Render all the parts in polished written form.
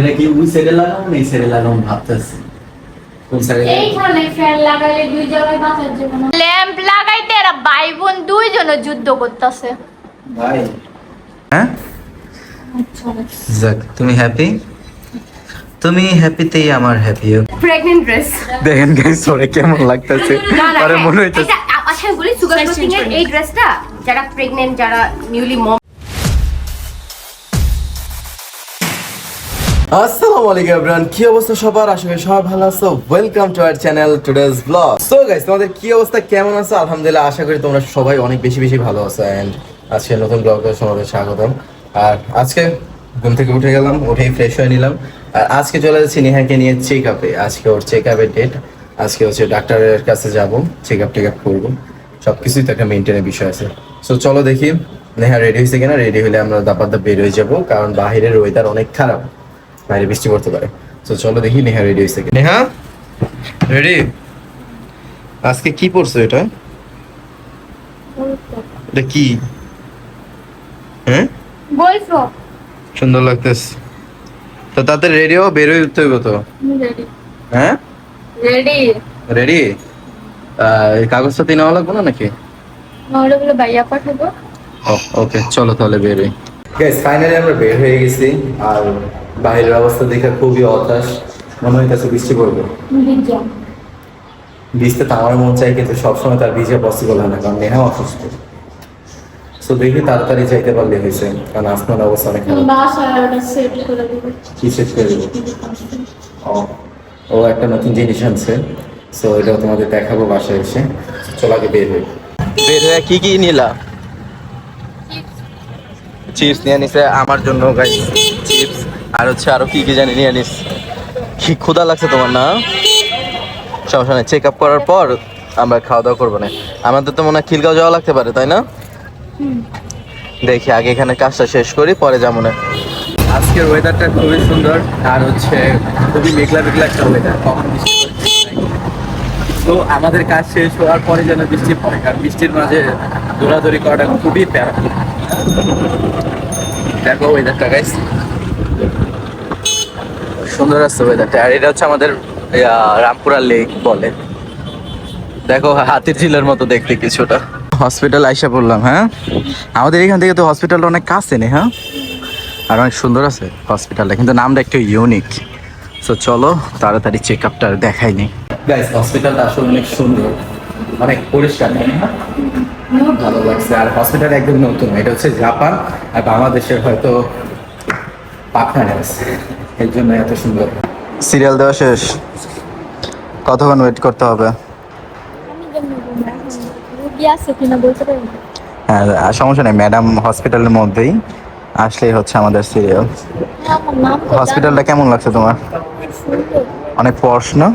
এটা কি ওই সাইডে লাগাবো না এই সাইডে লাগাবো ভাবতেছি কোন সাইডে এইখানে ফ্যান লাগাইলে দুই জায়গায় বাঁচার জন্য ল্যাম্প লাগাইতে এরা ভাই বোন দুইজনে যুদ্ধ করতেছে ভাই হ্যাঁ যাক তুমি হ্যাপি তুমি হ্যাপিতেই আমার হ্যাপি প্রেগন্যান্ট ড্রেস দেখেন গাইস সরে কেমন লাগতেছে আরে মনে হইতেছে আচ্ছা বলি সুগার কোটিং এর এই ড্রেসটা যারা প্রেগন্যান্ট যারা নিউলি মম আসসালামু আলাইকুম এভরিওয়ান কি অবস্থা সবার আশা করি সবাই ভালো আছো welcome to our channel today's blog so guys তোমাদের কি অবস্থা কেমন আছো আলহামদুলিল্লাহ আশা করি তোমরা সবাই অনেক বেশি বেশি ভালো আছো এন্ড আজকে নতুন ব্লগে তোমাদের স্বাগতম আর আজকে ঘুম থেকে উঠে গেলাম উঠেই ফ্রেশ হয়ে নিলাম আর আজকে চলে যাচ্ছি নেহাকে নিয়ে চেকআপে আজকে ওর চেকআপের ডেট আজকে হচ্ছে ডাক্তারের কাছে যাব চেকআপ করবো সবকিছুই তো একটা মেইনটেনের বিষয় আছে সো চলো দেখি নেহা রেডি হয়েছে কিনা রেডি হলে আমরা দাপার বের হয়ে যাবো কারণ বাহিরের ওয়েদার অনেক খারাপ বাইরে বৃষ্টি পড়তে পারে তো চলো দেখি নেহা রেডি হয়েছে নেহা রেডি আজকে কি পড়ছো এটা এটা কি হ্যাঁ বলছো সুন্দর লাগতেছে তো তাতে রেডিও বের হয়ে উঠতে হবে তো রেডি হ্যাঁ রেডি রেডি এই কাগজটা তিন হওয়া লাগবে না নাকি নহলে বলে ভাইয়া পাঠাবো ওকে চলো তাহলে বের হই গাইস ফাইনালি আমরা বের হয়ে গেছি আর বাইরের অবস্থা দেখে খুবই হতাশ মনে হইতেছে বৃষ্টি পড়বে ভিজা ভিজতে তো আমার মন চাই কিন্তু সবসময় তার ভিজে পসিবল হয় না কারণ নেহা অসুস্থ তো দেখি তাড়াতাড়ি যাইতে পারলে হয়েছে কারণ আসমানের অবস্থা অনেক খারাপ বাসায় ওটা সেট করে দিব কি শেষ করে দেবো ও একটা নতুন জিনিস আনছে সো এটাও তোমাদের দেখাবো বাসায় এসে চলো আগে বের হই বের হয়ে কি কি নিলা চিপস নিয়ে নিছে আমার জন্য গাইস চিপস আর হচ্ছে আরো কি কি জানি নিয়ে নিস কি ক্ষুধা লাগছে তোমার না সমস্যা নেই চেক আপ করার পর আমরা খাওয়া দাওয়া করবো না আমাদের তো মনে হয় খিলগাঁও যাওয়া লাগতে পারে তাই না দেখি আগে এখানে কাজটা শেষ করি পরে যাবো না আজকের ওয়েদারটা খুবই সুন্দর আর হচ্ছে খুবই মেঘলা একটা ওয়েদার কখন বৃষ্টি তো আমাদের কাজ শেষ হওয়ার পরে যেন বৃষ্টি পড়ে কারণ বৃষ্টির মাঝে দৌড়াদৌড়ি করাটা খুবই প্যারা দেখো ওয়েদারটা গাইস সুন্দর আছে ওয়েদারটা আর এটা হচ্ছে আমাদের রামপুরা লেক বলে দেখো হাতির ঝিলের মতো দেখতে কিছুটা হসপিটাল আইসা পড়লাম হ্যাঁ আমাদের এখান থেকে তো হসপিটালটা অনেক কাছে নেই হ্যাঁ আর অনেক সুন্দর আছে হসপিটালটা কিন্তু নামটা একটু ইউনিক সো চলো তাড়াতাড়ি চেক আপটা দেখাই নি গাইস হসপিটালটা আসলে অনেক সুন্দর অনেক পরিষ্কার ভালো লাগছে আর হসপিটাল একদম নতুন এটা হচ্ছে জাপান আর বাংলাদেশের হয়তো পাকখানে আছে এর জন্য এত সুন্দর সিরিয়াল দেওয়া শেষ কতক্ষণ ওয়েট করতে হবে রোগী আছে কিনা বলতে পারি হ্যাঁ সমস্যা নেই ম্যাডাম হসপিটালের মধ্যেই আসলেই হচ্ছে আমাদের সিরিয়াল হসপিটালটা কেমন লাগছে তোমার অনেক পশ না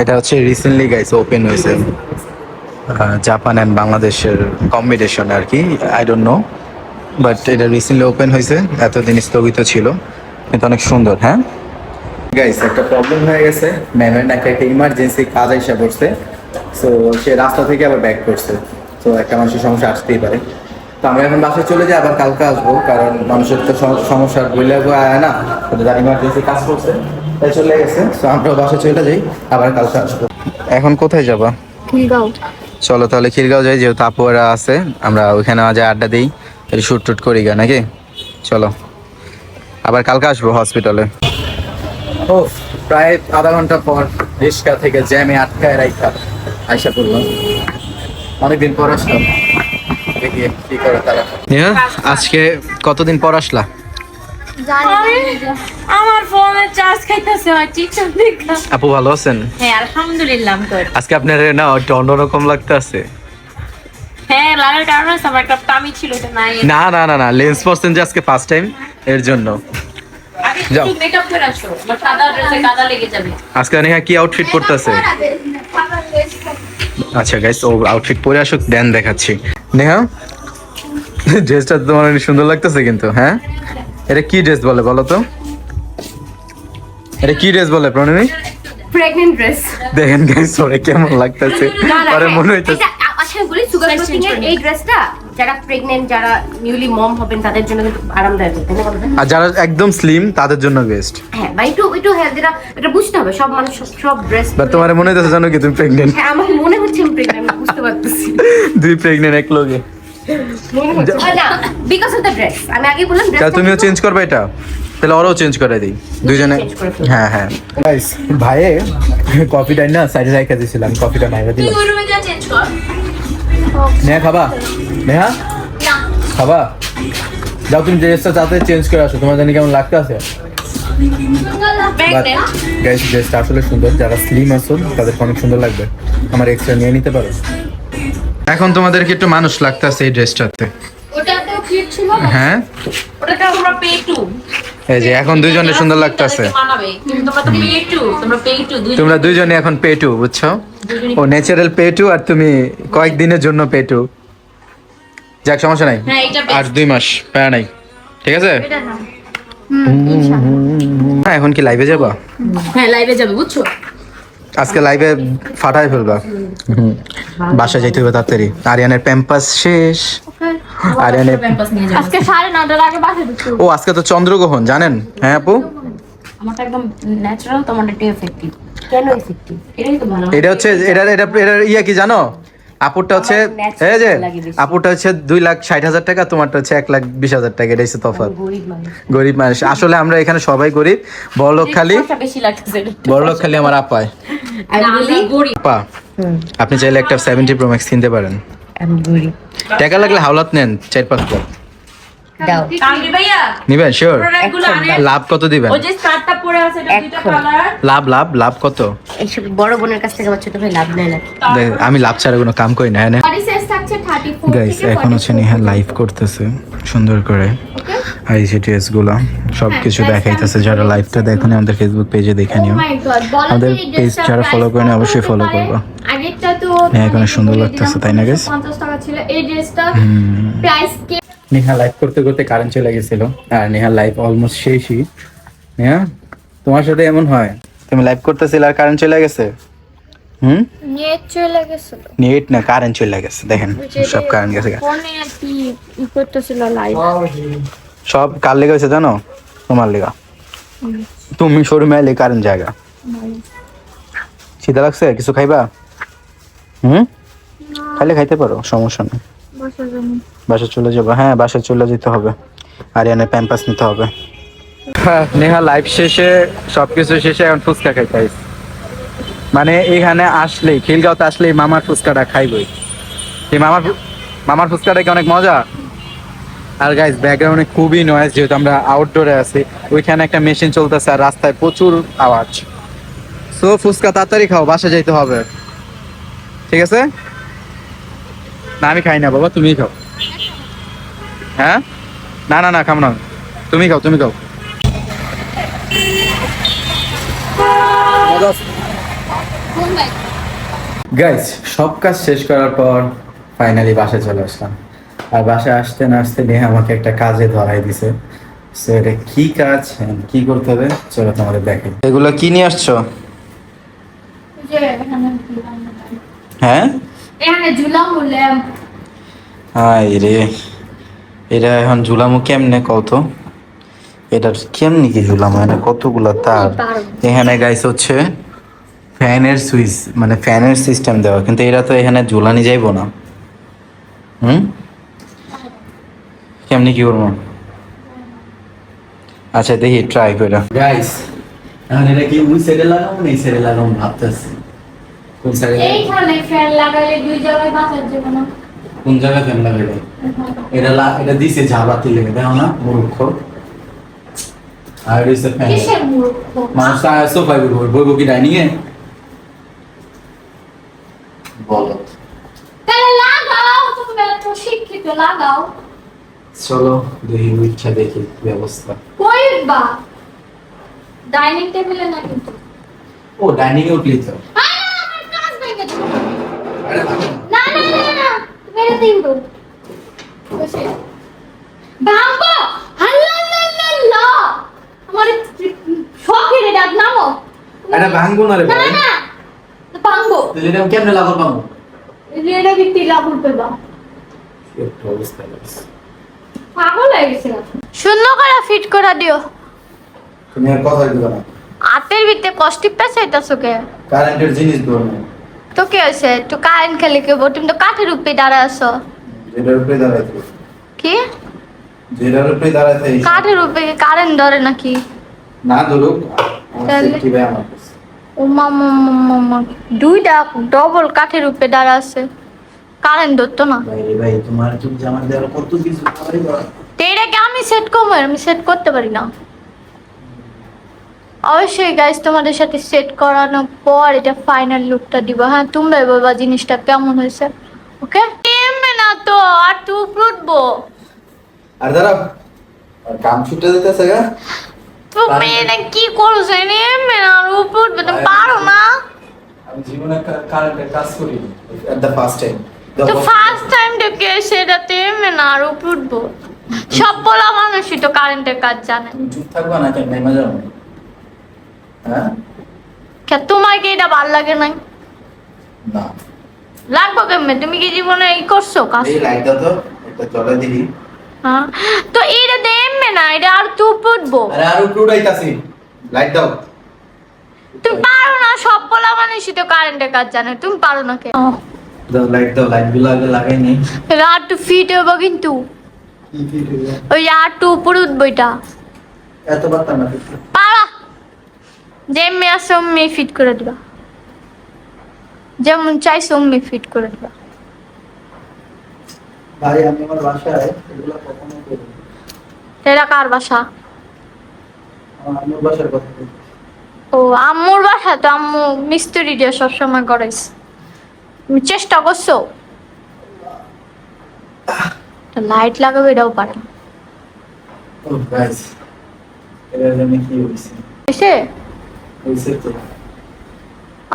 এটা হচ্ছে রিসেন্টলি গাইস ওপেন হয়েছে জাপান অ্যান্ড বাংলাদেশের কম্বিনেশন আর কি আই ডোন্ট নো বাট এটা রিসেন্টলি ওপেন হয়েছে এতদিন স্থগিত ছিল কিন্তু অনেক সুন্দর হ্যাঁ গাইস একটা প্রবলেম হয়ে গেছে ম্যামের নাকি একটা ইমার্জেন্সি কাজ এসে পড়ছে সো সে রাস্তা থেকে আবার ব্যাক করছে তো একটা মানুষের সমস্যা আসতেই পারে তো আমরা এখন বাসায় চলে যাই আবার কালকে আসবো কারণ মানুষের তো সমস্যার বইলে আয় না তার ইমার্জেন্সি কাজ করছে তাই চলে গেছে তো আমরাও বাসায় চলে যাই আবার কালকে আসবো এখন কোথায় যাবা খিলগাঁও চলো তাহলে খিলগাঁও যাই যেহেতু আপুরা আছে আমরা ওইখানে আজ আড্ডা দিই শুট টুট করি গা নাকি চলো আবার কালকে আসবো হসপিটালে ও প্রায় আধা ঘন্টা পর রিক্সা থেকে জ্যামে আটকায় রাইখা আইসা পড়লাম অনেকদিন পর আসলাম দেখি কি করে তারা আজকে কতদিন পর আসলা আমার ফোনে চার্জ খাইতেছে আমার টিকটক দেখা আপু ভালো আছেন হ্যাঁ আলহামদুলিল্লাহ আজকে আপনার না একটু অন্যরকম লাগতেছে হ্যাঁ লাগার কারণ আছে আমার একটা টামি ছিল এটা নাই না না না না লেন্স পড়ছেন যে আজকে ফার্স্ট টাইম এর জন্য যাও মেকআপ করে আসো আমার সাদা ড্রেসে কাদা লেগে যাবে আজকে নেহা কি আউটফিট পরতেছে আচ্ছা গাইস ও আউটফিট পরে আসুক দেন দেখাচ্ছি নেহা ড্রেসটা তোমার অনেক সুন্দর লাগতেছে কিন্তু হ্যাঁ এটা কি ড্রেস বলে বলো তো এটা কি ড্রেস বলে প্রণমী প্রেগন্যান্ট ড্রেস দেখেন গাইস ওরে কেমন লাগতেছে আরে মনে হইতেছে আচ্ছা আচ্ছা বলি সুগার Size কোটিং change এর করে এই ড্রেসটা যারা প্রেগন্যান্ট যারা নিউলি মম হবেন তাদের জন্য কিন্তু আরামদায়ক তাই না বলো? আর যারা একদম স্লিম তাদের জন্য বেস্ট। হ্যাঁ বা একটু হেলদিরা এটা বুঝতে হবে সব মানুষ সব ড্রেস বাট তোমার মনে হইতেছে জানো কি তুমি প্রেগনেন্ট? হ্যাঁ আমার মনে হচ্ছে আমি প্রেগন্যান্ট বুঝতে পারতেছি দুই প্রেগনেন্ট এক লগে। মনে হচ্ছে না বিকজ অফ দ্য ড্রেস আমি আগে বললাম তাহলে ড্রেস তুমিও চেঞ্জ করবে এটা, তাহলে ওরাও চেঞ্জ করে দিই দুইজনে। change করে ফেলবো। হ্যাঁ হ্যাঁ গাইস, ভাইয়ে কফিটা না সাইডে রেখে দিয়েছিলাম, কফিটা নাইবা তুই দিলাম। ওই রুমে যা চেঞ্জ কর। নেহা খাবা? নেহা না খাবা? যাও তুমি ড্রেসটা তাতে চেঞ্জ করে আসো, তোমার জানি কেমন লাগতে আছে। ব্যাগ নে। গাইস ড্রেসটা আসলে সুন্দর, যারা স্লিম আছো তাদের অনেক সুন্দর লাগবে। আমার এক্সট্রা নিয়ে নিতে পারো। এখন তোমাদেরকে একটু মানুষ লাগতেছে এই ড্রেসটাতে। ওটাতেও কিট ছিল না? হ্যাঁ ওটাকে আমরা পে টু এই যে এখন দুইজনের সুন্দর লাগতেছে। মানাবে কিন্তু তোমরা তো পে টু তোমরা পে টু তোমরা দুইজনে এখন পে টু, বুঝছো? ও ন্যাচারাল পে টু আর তুমি কয়েকদিনের জন্য পে টু। যাক সমস্যা নাই, হ্যাঁ, এটা best। আর 2 মাস প্যারা নাই, ঠিক আছে? এটা না হ্যাঁ এখন কি লাইভে যাবা? হ্যাঁ লাইভে যাবে বুঝছো আজকে লাইভে ফাটাই ফেলবা। বাসা যাইতে হবে তাড়াতাড়ি, আরিয়ানের প্যাম্পাস শেষ। আরিয়ানের ক্যাম্পাস নিয়ে যাবে আজকে 9:30টার আগে বাসায় ঢুকতে হবে। ও আজকে তো চন্দ্রগ্রহণ জানেন? হ্যাঁ আপু, আমারটা একদম ন্যাচারাল তোমারটা একটু এফেক্টিভ কেন এফেক্টিভ এটাই তো ভালো এটা হচ্ছে এটা ইয়া কি জানো? আপুরটা হচ্ছে natural এই যে লাগে বেশি। আপুরটা হচ্ছে 2,60,000 টাকা, তোমারটা হচ্ছে 1,20,000 টাকা। এটা হচ্ছে তফাৎ। গরিব মানুষ গরিব মানুষ আসলে, আমরা এখানে সবাই গরিব। বড়লোক খালি, খরচা বেশি লাগতেছে বড়লোক খালি আমার আপায়। আমি না, বলি আমরা গরিব আপা আপনি চাইলে একটা 70 Pro Max কিনতে পারেন। আমি গরিব টাকা লাগলে হাওলাত নেন 4-5 লাখ। দাও কামড়ি ভাইয়া নিবেন শিওর? প্রোডাক্টগুলো আনে লাভ কত দিবেন? ওই যে স্টারটা পরে আছে এটা দুইটা এখন। কালার লাভ লাভ লাভ কত? এইসব বড় বোনের কাছ থেকে আমার ছোট ভাই লাভ নেয় না দেখ, আমি লাভ ছাড়া কোনো কাম করি না। হ্যাঁ বডি সাইজ থাকছে 34 গাইস, থেকে এখন হচ্ছে 44 নেহা লাইভ করতেছে সুন্দর করে ওকে আইসিটিএস গুলা সবকিছু হ্যাঁ, দেখাইতেছে। যারা লাইভটা দেখেন আমাদের ফেসবুক পেজে দেখে ও নিও। মাই গড বলো আমাদের তো এই page ড্রেসটা যারা follow করেনি অবশ্যই follow করবা। আগেরটা তো হ্যাঁ, এখন সুন্দর লাগতেছে, তাই না guys? 50 টাকা ছিল এই ড্রেসটা প্রাইস কে নেহা লাইভ করতে করতে কারেন্ট চলে গেছিল, আর নেহা লাইভ অলমোস্ট শেষই। নেহা তোমার সাথে এমন হয়, তুমি লাইভ করতেছিল আর কারেন্ট চলে গেছে? নেট চলে গেছিল নেট না, কারেন্ট চলে গেছে। দেখেন সব কারেন্ট গেছে। ফোনে কি করতেছিল লাইভ সব কার লেগে হয়েছে জানো? তোমার লেগা। তুমি শোরুমে এলে কারেন্ট জায়গা। খিদা লাগছে, কিছু খাইবা? খাইলে খাইতে পারো, সমস্যা নেই। বসার জন্য বাসা চলে যাবো? হ্যাঁ বাসা চলে যেতে হবে, আরিয়ানের প্যাম্পাস নিতে হবে। নেহা লাইভ শেষে সবকিছু শেষে এখন ফুচকা খাইতে আইছি। মানে এখানে আসলেই, খিলগাঁওতে আসলেই মামার ফুচকাটা খাইবই। এই মামার ফুচকাটা কি অনেক মজা। আর গাইস ব্যাকগ্রাউন্ডে খুবই নয়েজ, যেহেতু আমরা আউটডোরে আছি। ওইখানে একটা মেশিন চলতেছে আর রাস্তায় প্রচুর আওয়াজ। সো ফুচকা তাড়াতাড়ি খাও, বাসা যাইতে হবে, ঠিক আছে? না আমি খাই না বাবা, তুমিই খাও। হ্যাঁ না না না খাম না, তুমি খাও তুমি খাও। কোন ভাই গাইস সব কাজ শেষ করার পর ফাইনালি বাসায় চলে আসলাম। আর বাসায় আসতে না আসতে নেহা আমাকে একটা কাজে ধরাই দিছে। সো এটা কি কাজ, কি করতে হবে চলো তোমাদের দেখাই। এগুলো কি নিয়ে আসছো? যে এখানে ঝুলাম হ্যাঁ এখানে ঝুলাম ল্যাম্প হাই রে, এটা এখন ঝুলামো কেমনে কত? এটা কেমনি কি ঝুলামো? এখানে কতগুলো তার। এখানে গাইস হচ্ছে ফ্যানের সুইচ, মানে ফ্যানের সিস্টেম দেওয়া, কিন্তু এরা তো এখানে ঝুলানি যাইবো না। কেমনি কি করবো? আচ্ছা দেখি ট্রাই করে। গাইস এখন এটা কি ওই সাইডে লাগাবো না এই সাইডে লাগাবো ভাবতেছি। কোন সাইডে? এইখানে ফ্যান লাগালে দুই জায়গায় বাঁচার যাবে না কোন জায়গায় ফ্যান লাগাইবো? এটা দিছে ঝাবাতি লেগে, দেখো না মূর্খ। আর এটা ফ্যান কিসের মূর্খ মানুষ সোফায় বইবো কি ডাইনিং এ? বলো তাহলে লাগাও, তুমি এত শিক্ষিত লাগাও। চলো দেখি ইচ্ছা দেখি ব্যবস্থা। কই বা ডাইনিং টেবিলে না কিন্তু ও ডাইনিং এ উঠলি তো? আমার কাজ ভেঙে দিল। না না না না মেরে দিন বসে ভাঙবো হাল্লা লা লা লা আমার শখের ডাক নামো এটা ভাঙবো না রে না ভাই। না ভাঙবো তাহলে এটা কেমনে লাগাবো পাবো? এটা ভিত্তি লাভ উঠবে না একটা অবস্থা লাগছে। পাগল হয়ে গেছে সুন্দর করে ফিট করে দিও তুমি আর কথা দিবা না, হাতের ভিতরে কষ্টি পেঁচাইতেছো কে কারেন্টের জিনিস ধরো তো কি হয়েছে একটু কারেন্ট খেলে কি হবো? তুমি তো কাঠের উপরে দাঁড়া আছো যেটার উপরে দাঁড়াইতে, কি যেটার উপরে দাঁড়াইতে কাঠের উপরে কারেন্ট ধরে নাকি না ধরুক, আমার তাহলে? সেফটি ভাই আমার কাছে। ও মামা মামা দুইটা ডবল কাঠের উপরে দাঁড়া আছে কারেন্ট ধরতো না ভাই রে ভাই, তোমার তুমি যে আমার দেওয়ার কত কিছু পারে বা। তো এটাকে আমি সেট করবো আমি সেট করতে পারি না অবশ্যই গাইস তোমাদের সাথে সেট করানোর পর এটা ফাইনাল লুকটা দিব হ্যাঁ তোমরাই বলবা জিনিসটা কেমন হয়েছে ওকে এমনি না তো আর টু উঠবো আর দাঁড়াও, আর কাম ছুটে যেতেছে গা। তুমি এটা কি করছো এমনি না আর উপরে উঠবে তুমি পারো না আমি জীবনে কারেন্টের কাজ করি এট দ্য ফার্স্ট টাইম। তো ফার্স্ট টাইম কে সেটাতে এমনি না আর উপরে উঠবো সব বলা মানুষই তো কারেন্টের কাজ জানে তুমি চুপ থাকবা না কেন নেমে যাও? হ্যাঁ কে তোমার কি এটা ভাল লাগে নাই না, লাগবো কেমনে তুমি কি জীবনে এই করছো কাজ এই লাইট দাও তো, একটা চলে দিই। হ্যাঁ তো এটা তো এমনি না এটা আর তুই উঠবো আরে আর উপরে উঠাইতাছি, লাইট দাও। তুমি পারো না সব বলা মানুষই তো কারেন্টের কাজ জানে তুমি পারো না কে দাও লাইট দাও, লাইট গুলো আগে লাগাই নি। আর টু ফিট হবো কিন্তু কি কি দিবে? ওই আর টু উপরে উঠবো এটা এত বাতা না। পারা যেমনি আছে অমনি ফিট করে দিবা যেমন চাইছো অমনি ফিট করে দিবা ভাই আমি আমার বাসায় এগুলো কখনো করি না। এটা কার বাসা আমার আম্মুর বাসার কথা বলি। ও আম্মুর বাসা তো আম্মু মিস্ত্রি দিয়ে সবসময় করাইস তুমি চেষ্টা করছো লাইট লাগাবে এটাও পারে না ও গাইস, এর জন্য কি হইছে? এসে হইছে তো।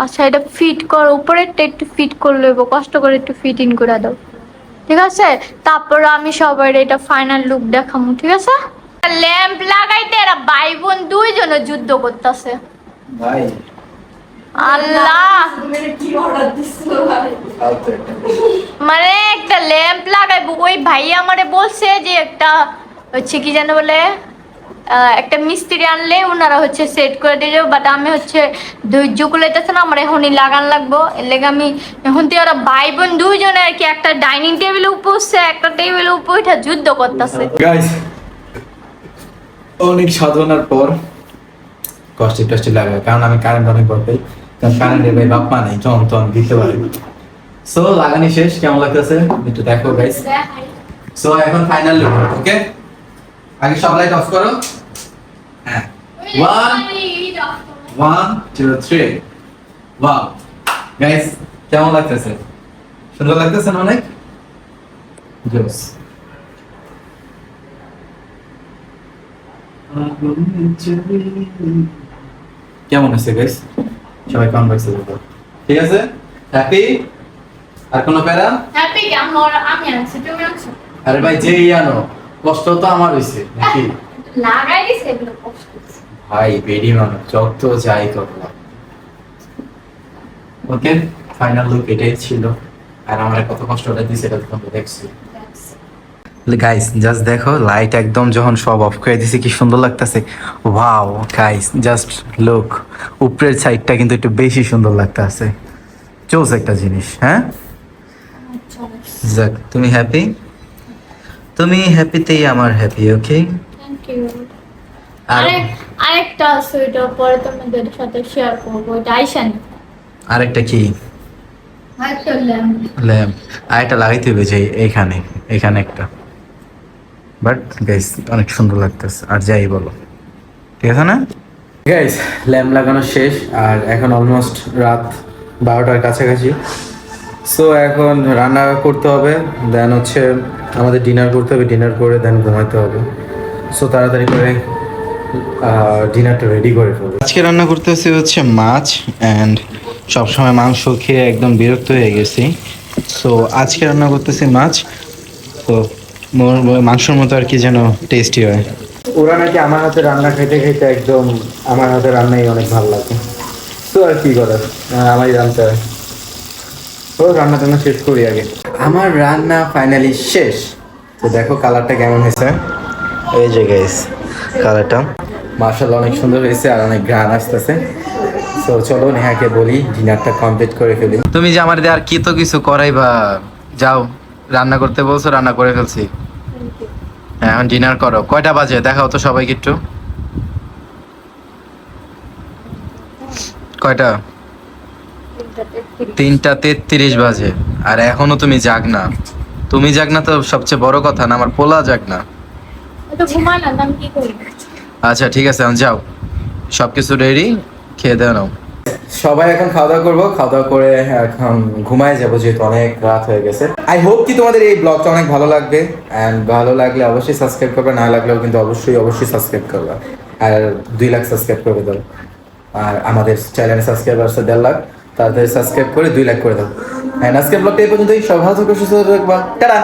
আচ্ছা এটা ফিট কর উপরেরটা একটু ফিট করে লইব কষ্ট করে একটু ফিট ইন করে দাও ঠিক আছে তারপর আমি সবার এটা ফাইনাল লুক দেখাবো ঠিক আছে ল্যাম্প লাগাইতে এরা ভাই বোন দুইজনে যুদ্ধ করতেছে ভাই আল্লাহ তাও তো একটা। মানে একটা ল্যাম্প লাগাইবো ওই ভাই আমারে বলছে যে একটা হচ্ছে কি যেন বলে একটা মিস্ত্রি আনলে ওনারা হচ্ছে সেট করে দিয়ে যাবো বাট আমি হচ্ছে ধৈর্য কুলাইতেছে না আমার এখনই লাগান লাগবো এর লেগে আমি এখন তো ওরা ভাই বোন দুইজনে আর কি একটা ডাইনিং টেবিলে উপরছে একটা টেবিলে উপর উঠে যুদ্ধ করতেছে গাইস, অনেক সাধনার পর কষ্টে টষ্টে লাগে, কারণ আমি কারেন্ট অনেক ভয় পাই, কারণ কারেন্টের ভাই বাপ মা নেই, জন টন দিতে পারি। সো লাগানি শেষ, কেমন লাগতেছে একটু দেখো গাইস। সো এখন ফাইনাল লুক, ওকে? আগে সব লাইট অফ করো। হ্যাঁ, 1 2 3 ওয়াও গাইস, কেমন লাগতেছে? সুন্দর লাগতেছে না অনেক? জোস। কেমন আছে গাইস? সবাই কমেন্ট বক্সে বলো। ঠিক আছে? হ্যাপি? আর কোনো প্যারা? হ্যাপি আমি আছি তুমি আছো আরে ভাই যেই আনো, কষ্ট তো আমার হইছে নাকি? লাগাই দিছে এগুলো কষ্ট ভাই বেডি মানো, যত যাই করলাম। ওকে, ফাইনাল লুক এটাই ছিল। আর আমার কত কষ্টটা দিছে এটা তোমরা দেখছি। গাইস জাস্ট দেখো লাইট একদম যখন সব অফ করে দিছে কি সুন্দর লাগতেছে। ওয়াও গাইস, জাস্ট লুক, উপরের সাইডটা কিন্তু একটু বেশি সুন্দর লাগতেছে। চোজ একটা জিনিস, হ্যাঁ? যাক, তুমি হ্যাপি? তুমি হ্যাপিতেই আমার হ্যাপি, ওকে? থ্যাংক ইউ আর আরেকটা আছে ওইটা পরে তোমাদের সাথে শেয়ার করবো এটা আইসানি আরেকটা কি? আরেকটা ল্যাম্প ল্যাম্প, আরেকটা লাগাইতে হবে যে এইখানে, এখানে একটা। বাট গাইস অনেক সুন্দর লাগতেছে, আর যাই বলো, ঠিক আছে না? গাইস ল্যাম্প লাগানো শেষ, আর এখন অলমোস্ট রাত 12টার কাছাকাছি। সো এখন রান্না করতে হবে, দেন হচ্ছে আমাদের ডিনার করতে হবে, ডিনার করে দেন ঘুমাইতে হবে। সো তাড়াতাড়ি করে ডিনারটা রেডি করে ফেলবো। আজকে রান্না করতেছি হচ্ছে মাছ, অ্যান্ড সবসময় মাংস খেয়ে একদম বিরক্ত হয়ে গেছি। সো আজকে রান্না করতেছি মাছ, তো মাংসের মতো আর কি যেন টেস্টি হয়। ওরা নাকি আমার হাতে রান্না খেতে খেতে একদম আমার হাতে রান্নাই অনেক ভালো লাগে। তো আর কি করার, আমারই রান্না হয়। তো রান্না টান্না শেষ করি আগে। আমার রান্না ফাইনালি শেষ। তো দেখো কালারটা কেমন হয়েছে। এই যে গাইস কালারটা মাশাআল্লাহ অনেক সুন্দর হয়েছে আর অনেক ঘ্রাণ আসতেছে। তো চলো নেহাকে বলি ডিনারটা কমপ্লিট করে ফেলি। তুমি যে আমার দিয়ে আর কি তো কিছু করাইবা, যাও রান্না করতে বলছো, রান্না করে ফেলছি। হ্যাঁ এখন ডিনার করো। কয়টা বাজে দেখাও তো সবাইকে একটু। কয়টা? 3:33 বাজে আর এখনো তুমি জাগ না। তুমি জাগ না তো সবচেয়ে বড় কথা না, আমার পোলা জাগ না। তো ঘুমালাম, আমি কি করি? আচ্ছা ঠিক আছে এখন যাও, সবকিছু রেডি, খেয়ে দেওয়া নাও। সবাই এখন খাওয়া দাওয়া করবো, খাওয়া দাওয়া করে এখন ঘুমায় যাবো যেহেতু অনেক রাত হয়ে গেছে। আই হোপ কি তোমাদের এই ব্লগটা অনেক ভালো লাগবে, অ্যান্ড ভালো লাগলে অবশ্যই সাবস্ক্রাইব করবে, না লাগলেও কিন্তু অবশ্যই সাবস্ক্রাইব করবে। আর 2 লাখ সাবস্ক্রাইব করে দাও। আর আমাদের চ্যানেলে সাবস্ক্রাইবার আছে 1.5 লাখ, তাদের সাবস্ক্রাইব করে 2 লাখ করে দাও। অ্যান্ড আজকের ব্লগটা এই পর্যন্তই। সব ভালো থাকো, সুস্থ থাকবা, টাটা।